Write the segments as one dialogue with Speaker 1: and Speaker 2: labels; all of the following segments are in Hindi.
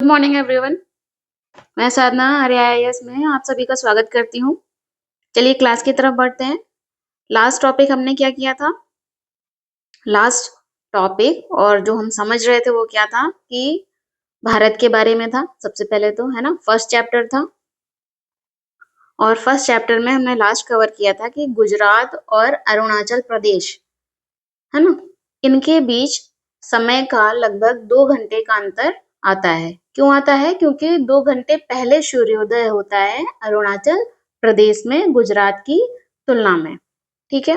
Speaker 1: Good morning everyone. मैं साधना आर्य आईएएस में आप सभी का स्वागत करती हूँ। चलिए क्लास की तरफ बढ़ते हैं। लास्ट टॉपिक हमने क्या किया था? लास्ट टॉपिक और जो हम समझ रहे थे वो क्या था कि भारत के बारे में था। सबसे पहले तो है ना, फर्स्ट चैप्टर था और फर्स्ट चैप्टर में हमने लास्ट कवर किया था कि गुजरात और अरुणाचल प्रदेश है ना, इनके बीच समय का लगभग 2 घंटे का अंतर आता है। क्यों आता है? क्योंकि 2 घंटे पहले सूर्योदय होता है अरुणाचल प्रदेश में गुजरात की तुलना में। ठीक है,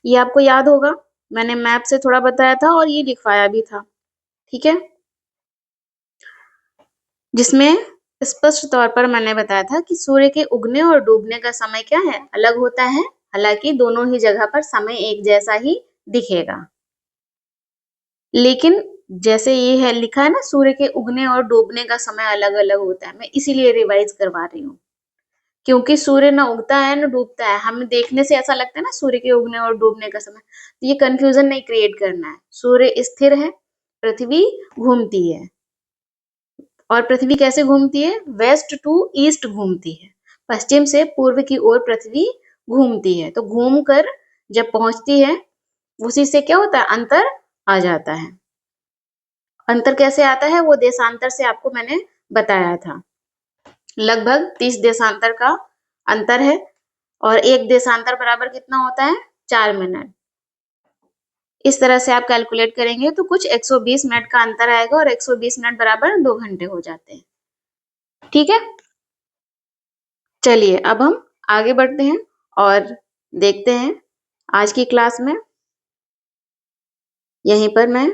Speaker 1: ये आपको याद होगा, मैंने मैप से थोड़ा बताया था और ये लिखवाया भी था। ठीक है, जिसमें स्पष्ट तौर पर मैंने बताया था कि सूर्य के उगने और डूबने का समय क्या है, अलग होता है। हालांकि दोनों ही जगह पर समय एक जैसा ही दिखेगा, लेकिन जैसे ये है लिखा है ना, सूर्य के उगने और डूबने का समय अलग अलग होता है। मैं इसीलिए रिवाइज करवा रही हूँ, क्योंकि सूर्य ना उगता है ना डूबता है। हमें देखने से ऐसा लगता है ना सूर्य के उगने और डूबने का समय, तो ये कंफ्यूजन नहीं क्रिएट करना है। सूर्य स्थिर है, पृथ्वी घूमती है। और पृथ्वी कैसे घूमती है? वेस्ट टू ईस्ट घूमती है, पश्चिम से पूर्व की ओर पृथ्वी घूमती है। तो घूमकर जब पहुंचती है, उसी से क्या होता है, अंतर आ जाता है। अंतर कैसे आता है? वो देशांतर से आपको मैंने बताया था। लगभग 30 देशांतर का अंतर है और एक देशांतर बराबर कितना होता है? 4 मिनट। इस तरह से आप कैलकुलेट करेंगे तो कुछ 120 मिनट का अंतर आएगा और 120 मिनट बराबर 2 घंटे हो जाते हैं। ठीक है, चलिए अब हम आगे बढ़ते हैं और देखते हैं आज की क्लास में। यहीं पर मैं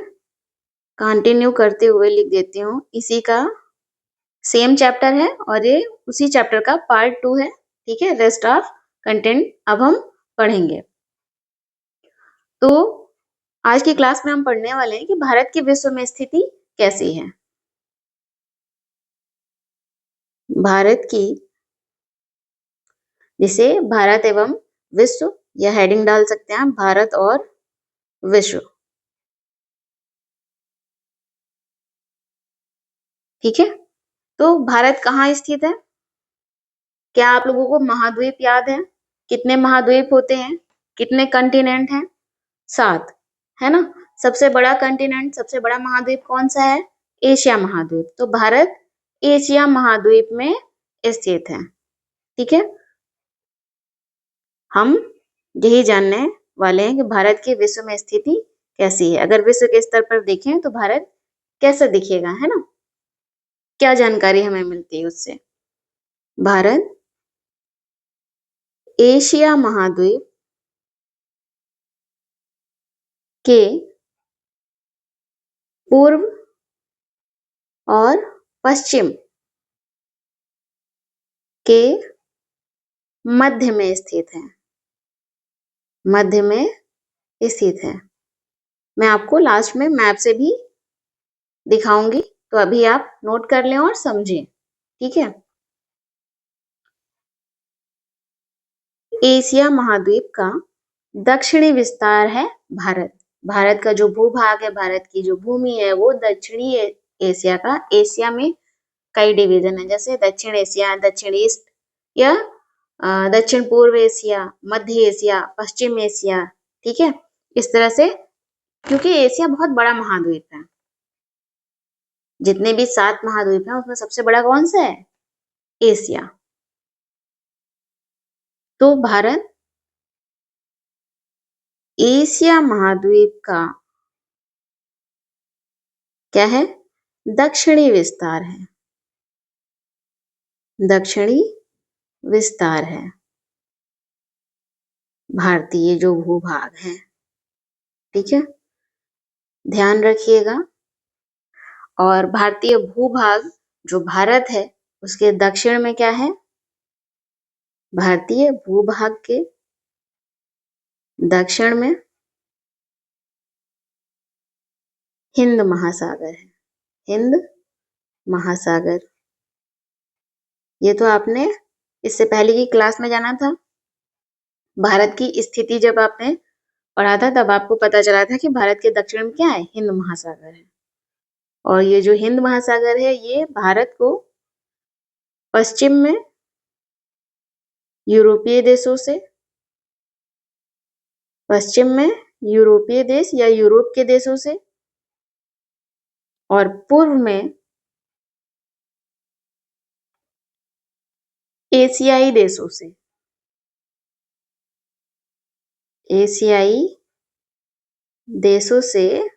Speaker 1: कंटिन्यू करते हुए लिख देती हूँ, इसी का सेम चैप्टर है और ये उसी चैप्टर का पार्ट 2 है। ठीक है, रेस्ट ऑफ कंटेंट अब हम पढ़ेंगे। तो आज की क्लास में हम पढ़ने वाले हैं कि भारत की विश्व में स्थिति कैसी है। भारत की, जिसे भारत एवं विश्व या हेडिंग डाल सकते हैं, भारत और विश्व। ठीक है, तो भारत कहाँ स्थित है? क्या आप लोगों को महाद्वीप याद है? कितने महाद्वीप होते हैं? कितने कंटिनेंट हैं? 7, है ना। सबसे बड़ा कंटिनेंट, सबसे बड़ा महाद्वीप कौन सा है? एशिया महाद्वीप। तो भारत एशिया महाद्वीप में स्थित है। ठीक है, हम यही जानने वाले हैं कि भारत की विश्व में स्थिति कैसी है। अगर विश्व के स्तर पर देखें तो भारत कैसा दिखेगा, है ना, क्या जानकारी हमें मिलती है उससे। भारत एशिया महाद्वीप के पूर्व और पश्चिम के मध्य में स्थित है। मध्य में स्थित है। मैं आपको लास्ट में मैप से भी दिखाऊंगी, तो अभी आप नोट कर लें और समझें। ठीक है, एशिया महाद्वीप का दक्षिणी विस्तार है भारत। भारत का जो भूभाग है, भारत की जो भूमि है, वो दक्षिणी एशिया का, एशिया में कई डिवीजन है, जैसे दक्षिण एशिया, दक्षिण ईस्ट या दक्षिण पूर्व एशिया, मध्य एशिया, पश्चिम एशिया। ठीक है, इस तरह से, क्योंकि एशिया बहुत बड़ा महाद्वीप है। जितने भी 7 महाद्वीप हैं उसमें सबसे बड़ा कौन सा है? एशिया। तो भारत एशिया महाद्वीप का क्या है? दक्षिणी विस्तार है। दक्षिणी विस्तार है भारतीय जो भूभाग है। ठीक है, ध्यान रखिएगा। और भारतीय भूभाग जो भारत है उसके दक्षिण में क्या है? भारतीय भूभाग के दक्षिण में हिंद महासागर है। हिंद महासागर, ये तो आपने इससे पहले की क्लास में जाना था। भारत की स्थिति जब आपने पढ़ा था तब आपको पता चला था कि भारत के दक्षिण में क्या है? हिंद महासागर है। और ये जो हिंद महासागर है ये भारत को पश्चिम में यूरोपीय देशों से, पश्चिम में यूरोपीय देश या यूरोप के देशों से और पूर्व में एशियाई देशों से, एशियाई देशों से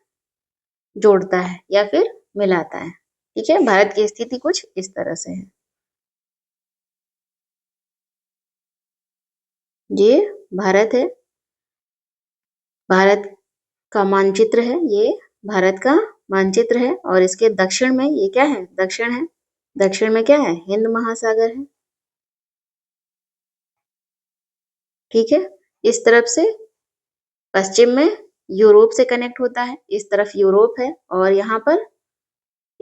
Speaker 1: जोड़ता है या फिर मिलाता है। ठीक है, भारत की स्थिति कुछ इस तरह से है। ये भारत है, भारत का मानचित्र है, ये भारत का मानचित्र है और इसके दक्षिण में ये क्या है, दक्षिण है, दक्षिण में क्या है, हिंद महासागर है। ठीक है, इस तरफ से पश्चिम में यूरोप से कनेक्ट होता है, इस तरफ यूरोप है और यहाँ पर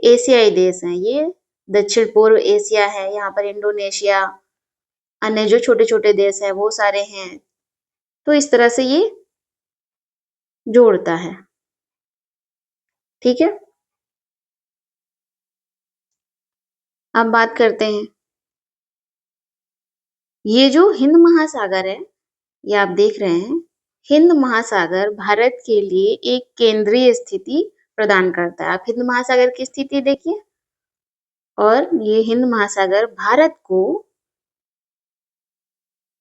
Speaker 1: एशियाई देश हैं, ये दक्षिण पूर्व एशिया है, यहाँ पर इंडोनेशिया, अन्य जो छोटे छोटे देश हैं वो सारे हैं। तो इस तरह से ये जोड़ता है। ठीक है, अब बात करते हैं, ये जो हिंद महासागर है, ये आप देख रहे हैं, हिंद महासागर भारत के लिए एक केंद्रीय स्थिति प्रदान करता है। आप हिंद महासागर की स्थिति देखिए और ये हिंद महासागर भारत को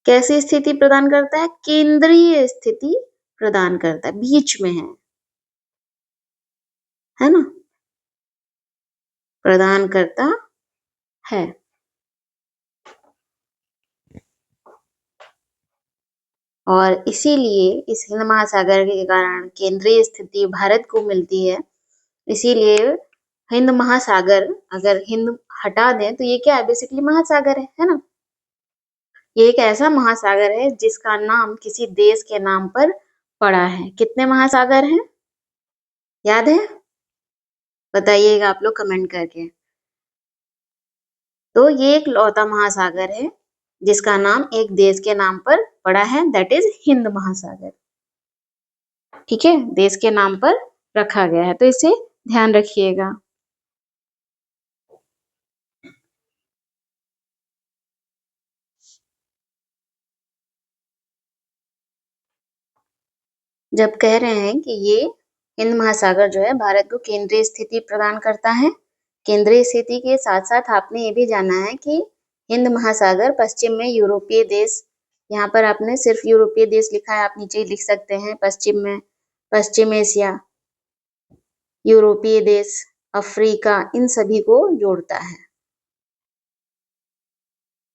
Speaker 1: कैसी स्थिति प्रदान करता है, केंद्रीय स्थिति प्रदान करता है, बीच में है ना, प्रदान करता है। और इसीलिए इस हिंद महासागर के कारण केंद्रीय स्थिति भारत को मिलती है। इसीलिए हिंद महासागर, अगर हिंद हटा दें तो ये क्या है, बेसिकली महासागर है ना। ये एक ऐसा महासागर है जिसका नाम किसी देश के नाम पर पड़ा है। कितने महासागर हैं, याद है, बताइएगा आप लोग कमेंट करके। तो ये एक लौता महासागर है जिसका नाम एक देश के नाम पर पड़ा है, दैट इज हिंद महासागर। ठीक है, देश के नाम पर रखा गया है, तो इसे ध्यान रखिएगा। जब कह रहे हैं कि ये हिंद महासागर जो है भारत को केंद्रीय स्थिति प्रदान करता है, केंद्रीय स्थिति के साथ साथ आपने ये भी जाना है कि हिंद महासागर पश्चिम में यूरोपीय देश, यहाँ पर आपने सिर्फ यूरोपीय देश लिखा है, आप नीचे ही लिख सकते हैं पश्चिम में, पश्चिम एशिया, यूरोपीय देश, अफ्रीका, इन सभी को जोड़ता है।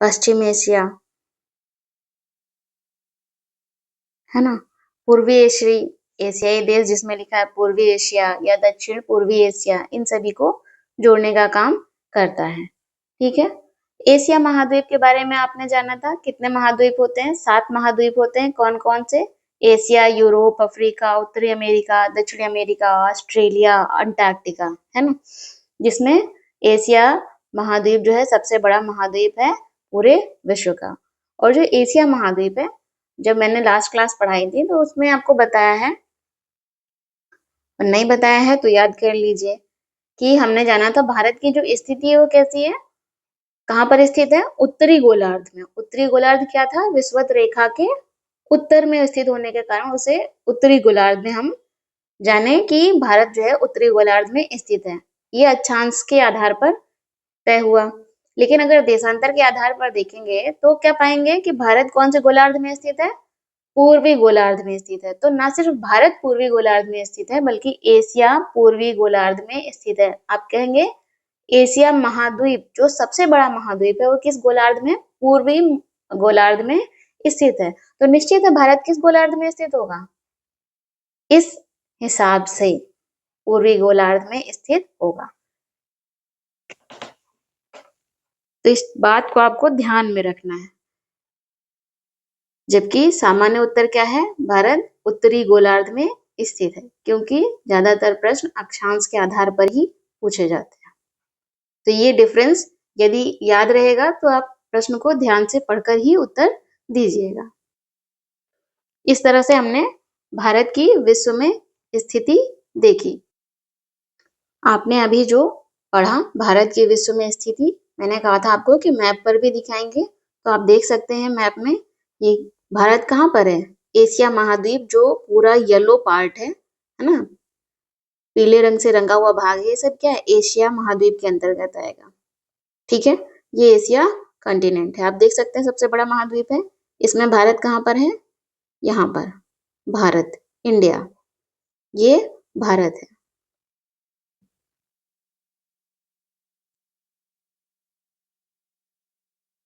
Speaker 1: पश्चिम एशिया है ना, पूर्वी एशियाई देश जिसमें लिखा है पूर्वी एशिया या दक्षिण पूर्वी एशिया, इन सभी को जोड़ने का काम करता है। ठीक है, एशिया महाद्वीप के बारे में आपने जाना था, कितने महाद्वीप होते हैं, 7 महाद्वीप होते हैं। कौन कौन से, एशिया, यूरोप, अफ्रीका, उत्तरी अमेरिका, दक्षिणी अमेरिका, ऑस्ट्रेलिया, अंटार्कटिका, है ना, जिसमें एशिया महाद्वीप जो है सबसे बड़ा महाद्वीप है पूरे विश्व का। और जो एशिया महाद्वीप है, जब मैंने लास्ट क्लास पढ़ाई थी तो उसमें आपको बताया है, और नहीं बताया है तो याद कर लीजिए कि हमने जाना था भारत की जो स्थिति है वो कैसी है, कहाँ पर स्थित है, उत्तरी गोलार्ध में। उत्तरी गोलार्ध क्या था, विषुवत रेखा के उत्तर में स्थित होने के कारण उसे उत्तरी गोलार्ध में हम जाने कि भारत जो है उत्तरी गोलार्ध में स्थित है। ये अक्षांश के आधार पर तय हुआ। लेकिन अगर देशांतर के आधार पर देखेंगे तो क्या पाएंगे कि भारत कौन से गोलार्ध में स्थित है, पूर्वी गोलार्ध में स्थित है। तो ना सिर्फ भारत पूर्वी गोलार्ध में स्थित है बल्कि एशिया पूर्वी गोलार्ध में स्थित है। आप कहेंगे एशिया महाद्वीप जो सबसे बड़ा महाद्वीप है वो किस गोलार्ध में, पूर्वी गोलार्ध में स्थित है। तो निश्चित है भारत किस गोलार्ध में स्थित होगा, इस हिसाब से पूर्वी गोलार्ध में स्थित होगा। तो इस बात को आपको ध्यान में रखना है। जबकि सामान्य उत्तर क्या है, भारत उत्तरी गोलार्ध में स्थित है, क्योंकि ज्यादातर प्रश्न अक्षांश के आधार पर ही पूछे जाते हैं। तो ये डिफरेंस यदि याद रहेगा तो आप प्रश्न को ध्यान से पढ़कर ही उत्तर दीजिएगा। इस तरह से हमने भारत की विश्व में स्थिति देखी। आपने अभी जो पढ़ा भारत की विश्व में स्थिति, मैंने कहा था आपको कि मैप पर भी दिखाएंगे, तो आप देख सकते हैं मैप में ये भारत कहाँ पर है। एशिया महाद्वीप जो पूरा येलो पार्ट है ना, पीले रंग से रंगा हुआ भाग, ये सब क्या है, एशिया महाद्वीप के अंतर्गत आएगा। ठीक है, ये एशिया कॉन्टिनेंट है। आप देख सकते हैं सबसे बड़ा महाद्वीप है। इसमें भारत कहाँ पर है, यहाँ पर भारत, इंडिया, ये भारत है।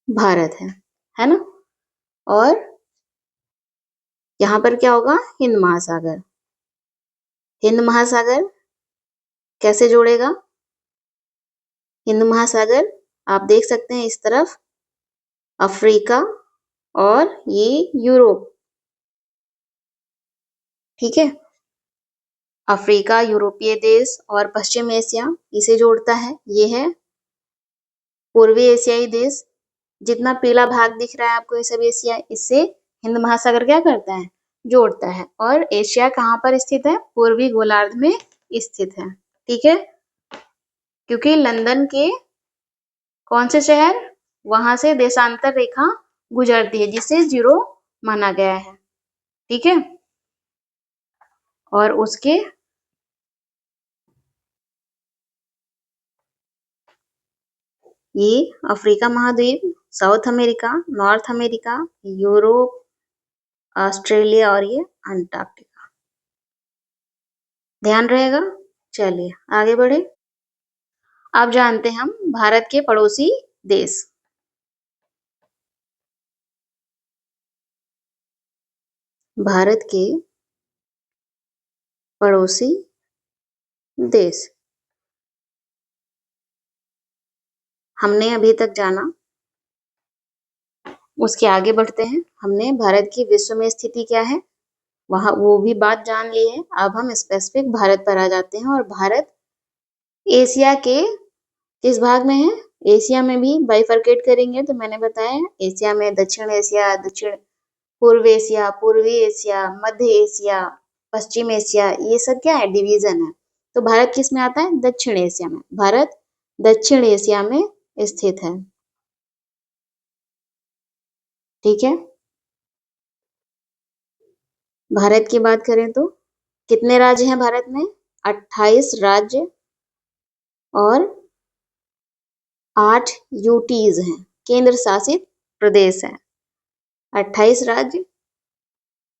Speaker 1: भारत है ना। और यहाँ पर क्या होगा, हिंद महासागर। हिंद महासागर कैसे जोड़ेगा, हिंद महासागर आप देख सकते हैं इस तरफ अफ्रीका और ये यूरोप। ठीक है, अफ्रीका, यूरोपीय देश और पश्चिम एशिया इसे जोड़ता है। ये है पूर्वी एशियाई देश। जितना पीला भाग दिख रहा है आपको ये सब एशिया, इससे हिंद महासागर क्या करता है, जोड़ता है। और एशिया कहाँ पर स्थित है, पूर्वी गोलार्ध में स्थित है। ठीक है, क्योंकि लंदन के कौन से शहर, वहां से देशांतर रेखा गुजरती है जिसे जीरो माना गया है। ठीक है, और उसके ये अफ्रीका महाद्वीप, south America, north America, Europe, Australia और ये अंटार्कटिका। ध्यान रहेगा। चलिए आगे बढ़े। अब जानते हैं हम भारत के पड़ोसी देश। भारत के पड़ोसी देश हमने अभी तक जाना, उसके आगे बढ़ते हैं। हमने भारत की विश्व में स्थिति क्या है, वहां वो भी बात जान ली है। अब हम स्पेसिफिक भारत पर आ जाते हैं। और भारत एशिया के किस भाग में है, एशिया में भी बाइफरकेट करेंगे तो मैंने बताया एशिया में दक्षिण एशिया, दक्षिण पूर्व एशिया, पूर्वी एशिया, मध्य एशिया, पश्चिम एशिया, ये सब क्या है, डिवीजन है। तो भारत किस में आता है, दक्षिण एशिया में। भारत दक्षिण एशिया में स्थित है। ठीक है, भारत की बात करें तो कितने राज्य हैं भारत में, 28 राज्य और 8 यूटीज हैं, केंद्र शासित प्रदेश हैं। 28 राज्य।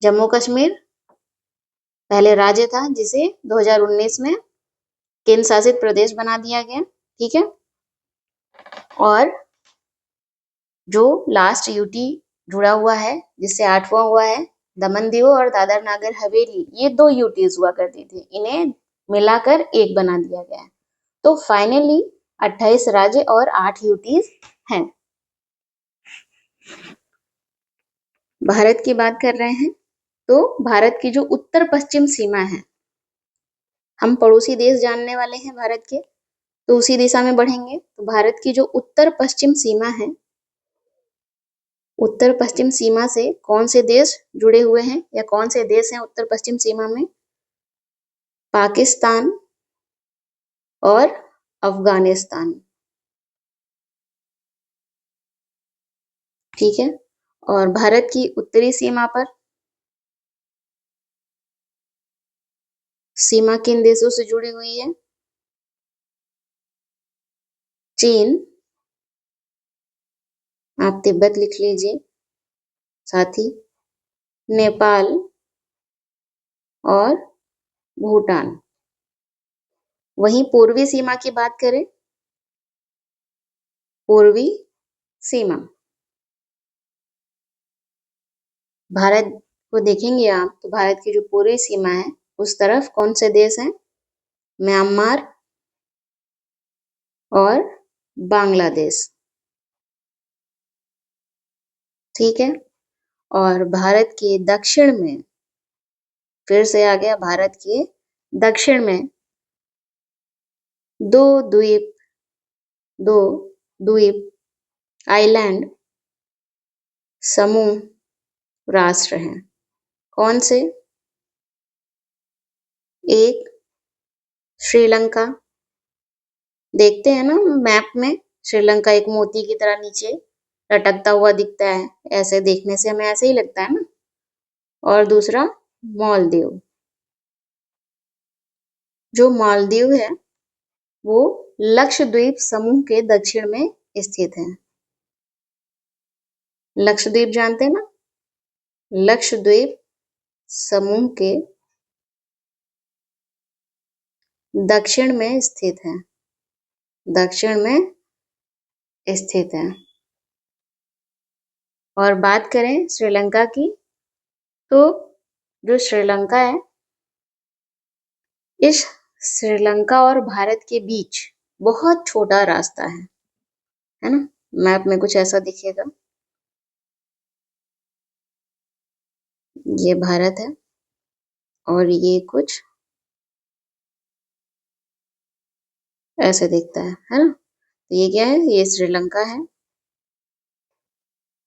Speaker 1: जम्मू कश्मीर पहले राज्य था जिसे 2019 में केंद्र शासित प्रदेश बना दिया गया। ठीक है, और जो लास्ट यूटी जुड़ा हुआ है जिससे 8वां हुआ है, दमन दीव और दादर नागर हवेली, ये 2 यूटीज हुआ करती थी, इन्हें मिलाकर एक बना दिया गया है। तो फाइनली 28 राज्य और 8 यूटीज हैं। भारत की बात कर रहे हैं तो भारत की जो उत्तर पश्चिम सीमा है, हम पड़ोसी देश जानने वाले हैं भारत के, तो उसी दिशा में बढ़ेंगे। तो भारत की जो उत्तर पश्चिम सीमा है, उत्तर पश्चिम सीमा से कौन से देश जुड़े हुए हैं या कौन से देश हैं उत्तर पश्चिम सीमा में, पाकिस्तान और अफगानिस्तान। ठीक है, और भारत की उत्तरी सीमा पर सीमा किन देशों से जुड़ी हुई है, चीन, आप तिब्बत लिख लीजिए, साथ ही नेपाल और भूटान। वहीं पूर्वी सीमा की बात करें, पूर्वी सीमा भारत को देखेंगे आप तो भारत की जो पूर्वी सीमा है उस तरफ कौन से देश हैं, म्यांमार और बांग्लादेश। ठीक है, और भारत के दक्षिण में, फिर से आ गया भारत के दक्षिण में दो द्वीप, दो द्वीप आइलैंड समूह राष्ट्र हैं। कौन से, एक श्रीलंका, देखते हैं ना मैप में, श्रीलंका एक मोती की तरह नीचे लटकता हुआ दिखता है, ऐसे देखने से हमें ऐसे ही लगता है ना। और दूसरा मालदीव, जो मालदीव है वो लक्षद्वीप समूह के दक्षिण में स्थित है। लक्षद्वीप जानते हैं ना, लक्षद्वीप समूह के दक्षिण में स्थित है, दक्षिण में स्थित है। और बात करें श्रीलंका की, तो जो श्रीलंका है, इस श्रीलंका और भारत के बीच बहुत छोटा रास्ता है ना। मैप में कुछ ऐसा दिखेगा, ये भारत है और ये कुछ ऐसे दिखता है ना। तो ये क्या है, ये श्रीलंका है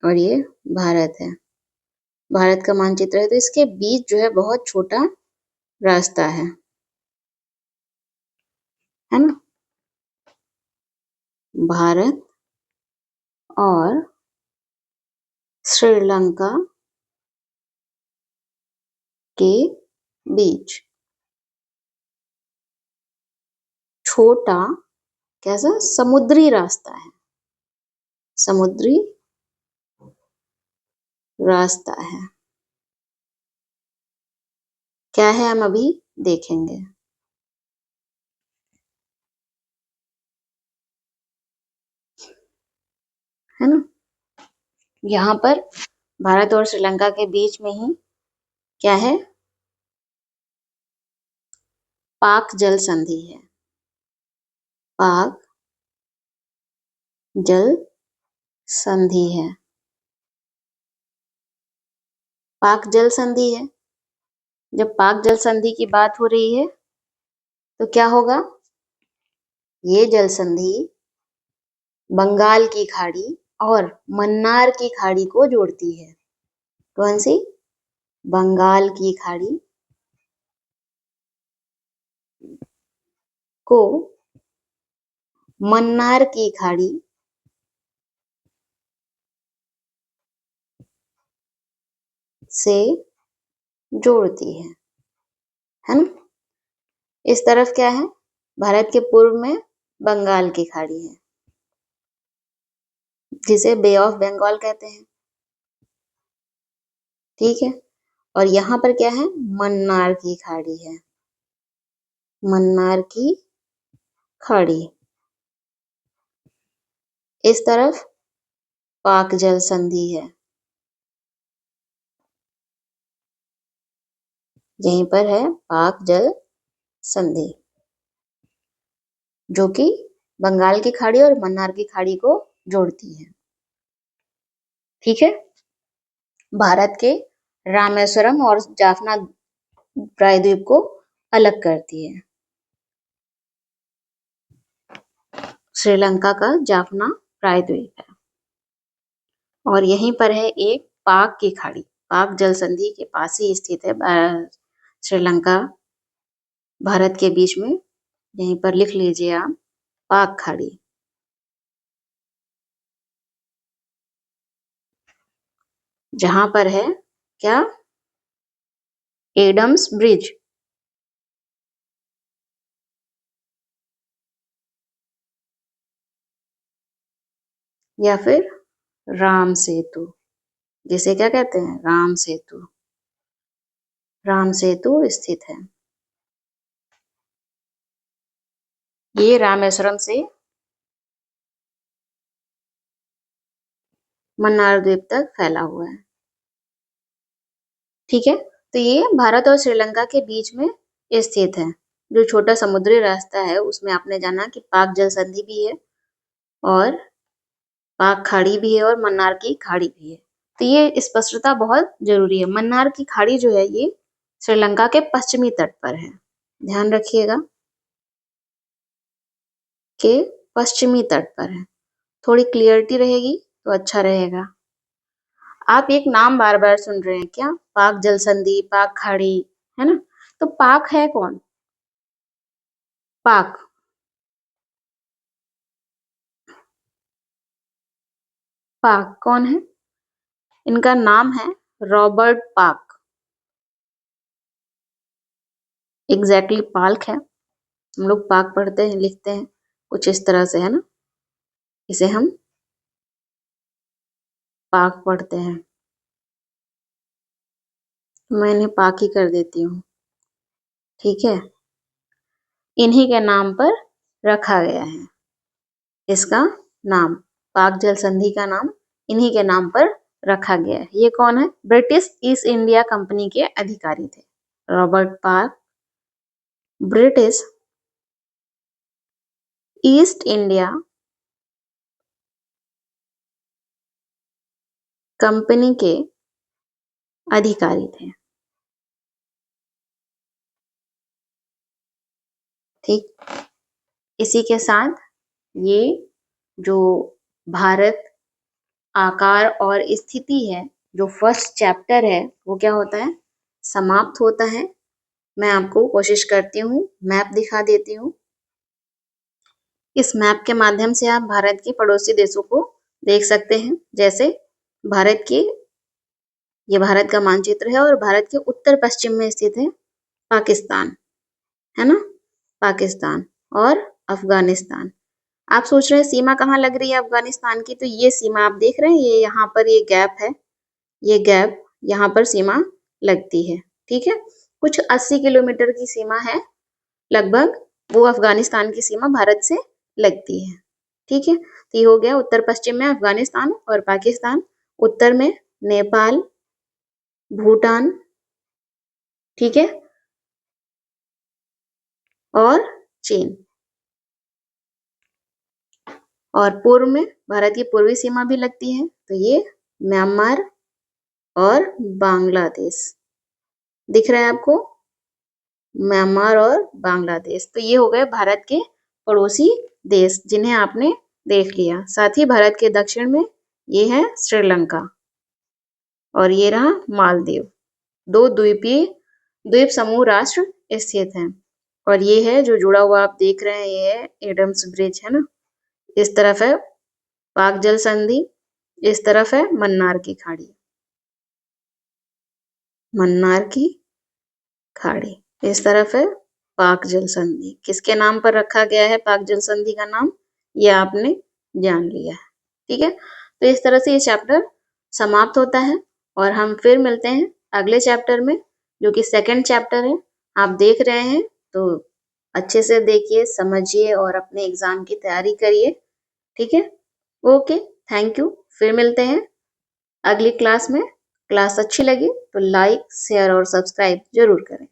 Speaker 1: और ये भारत है, भारत का मानचित्र है। तो इसके बीच जो है बहुत छोटा रास्ता है ना। भारत और श्रीलंका के बीच छोटा कैसा समुद्री रास्ता है, समुद्री रास्ता है। क्या है हम अभी देखेंगे, है ना। यहाँ पर भारत और श्रीलंका के बीच में ही क्या है, पाक जल संधि है, पाक जल संधि है, पाक जल संधि है। जब पाक जल संधि की बात हो रही है तो क्या होगा, ये जल संधि बंगाल की खाड़ी और मन्नार की खाड़ी को जोड़ती है। कौन सी, बंगाल की खाड़ी को मन्नार की खाड़ी से जोड़ती है ना। इस तरफ क्या है, भारत के पूर्व में बंगाल की खाड़ी है जिसे बे ऑफ बंगाल कहते हैं, ठीक है। और यहाँ पर क्या है, मन्नार की खाड़ी है, मन्नार की खाड़ी। इस तरफ पाक जल संधि है, यहीं पर है पाक जल संधि, जो कि बंगाल की खाड़ी और मन्नार की खाड़ी को जोड़ती है, ठीक है। भारत के रामेश्वरम और जाफना प्रायद्वीप को अलग करती है, श्रीलंका का जाफना प्रायद्वीप है। और यहीं पर है एक पाक की खाड़ी, पाक जल संधि के पास ही स्थित है श्रीलंका भारत के बीच में, यहीं पर लिख लीजिए आप, पाक खाड़ी। जहां पर है क्या, एडम्स ब्रिज, या फिर राम सेतु, जिसे क्या कहते हैं, राम सेतु, राम सेतु स्थित है। ये रामेश्वरम से मन्नार द्वीप तक फैला हुआ है, ठीक है। तो ये भारत और श्रीलंका के बीच में स्थित है। जो छोटा समुद्री रास्ता है उसमें आपने जाना कि पाक जल संधि भी है और पाक खाड़ी भी है और मन्नार की खाड़ी भी है। तो ये स्पष्टता बहुत जरूरी है। मन्नार की खाड़ी जो है ये श्रीलंका के पश्चिमी तट पर है, ध्यान रखिएगा कि पश्चिमी तट पर है। थोड़ी क्लियरिटी रहेगी तो अच्छा रहेगा। आप एक नाम बार बार सुन रहे हैं क्या, पाक जल संधि, पाक खाड़ी, है ना। तो पाक है कौन, पाक पाक कौन है? इनका नाम है रॉबर्ट पाक। एग्जैक्टली पाल्क है। हम लोग पाक पढ़ते हैं, लिखते हैं कुछ इस तरह से, है ना। इसे हम पाक पढ़ते हैं। मैं इन्हें पाक ही कर देती हूँ, ठीक है। इन्हीं के नाम पर रखा गया है। इसका नाम, पाक जल संधि का नाम इन्हीं के नाम पर रखा गया है। ये कौन है? ब्रिटिश ईस्ट इंडिया कंपनी के अधिकारी थे। रॉबर्ट पाक ब्रिटिश ईस्ट इंडिया कंपनी के अधिकारी थे। ठीक, इसी के साथ ये जो भारत आकार और स्थिति है, जो फर्स्ट चैप्टर है, वो क्या होता है? समाप्त होता है। मैं आपको कोशिश करती हूँ, मैप दिखा देती हूँ। इस मैप के माध्यम से आप भारत के पड़ोसी देशों को देख सकते हैं। जैसे भारत के, ये भारत का मानचित्र है और भारत के उत्तर पश्चिम में स्थित है पाकिस्तान, है ना, पाकिस्तान और अफगानिस्तान। आप सोच रहे हैं सीमा कहाँ लग रही है अफगानिस्तान की? तो ये सीमा आप देख रहे हैं, ये यहाँ पर ये गैप है, ये गैप यहाँ पर सीमा लगती है, ठीक है। कुछ 80 किलोमीटर की सीमा है लगभग, वो अफगानिस्तान की सीमा भारत से लगती है, ठीक है। तो ये हो गया उत्तर पश्चिम में अफगानिस्तान और पाकिस्तान, उत्तर में नेपाल, भूटान, ठीक है, और चीन। और पूर्व में भारत की पूर्वी सीमा भी लगती है, तो ये म्यांमार और बांग्लादेश दिख रहा है आपको, म्यांमार और बांग्लादेश। तो ये हो गए भारत के पड़ोसी देश जिन्हें आपने देख लिया। साथ ही भारत के दक्षिण में ये है श्रीलंका और ये रहा मालदीव। दो द्वीप समूह राष्ट्र स्थित हैं। और ये है जो जुड़ा हुआ आप देख रहे हैं, ये है एडम्स ब्रिज, है ना। इस तरफ है पाक जल संधि, इस तरफ है मन्नार की खाड़ी, मन्नार की खाड़ी, इस तरफ है पाक जल संधि। किसके नाम पर रखा गया है पाक जल संधि का नाम, ये आपने जान लिया है, ठीक है। तो इस तरह से ये चैप्टर समाप्त होता है और हम फिर मिलते हैं अगले चैप्टर में, जो कि सेकंड चैप्टर है। आप देख रहे हैं तो अच्छे से देखिए, समझिए और अपने एग्जाम की तैयारी करिए, ठीक है। Okay, thank you. फिर मिलते हैं अगली क्लास में। क्लास अच्छी लगी तो लाइक, शेयर और सब्सक्राइब जरूर करें।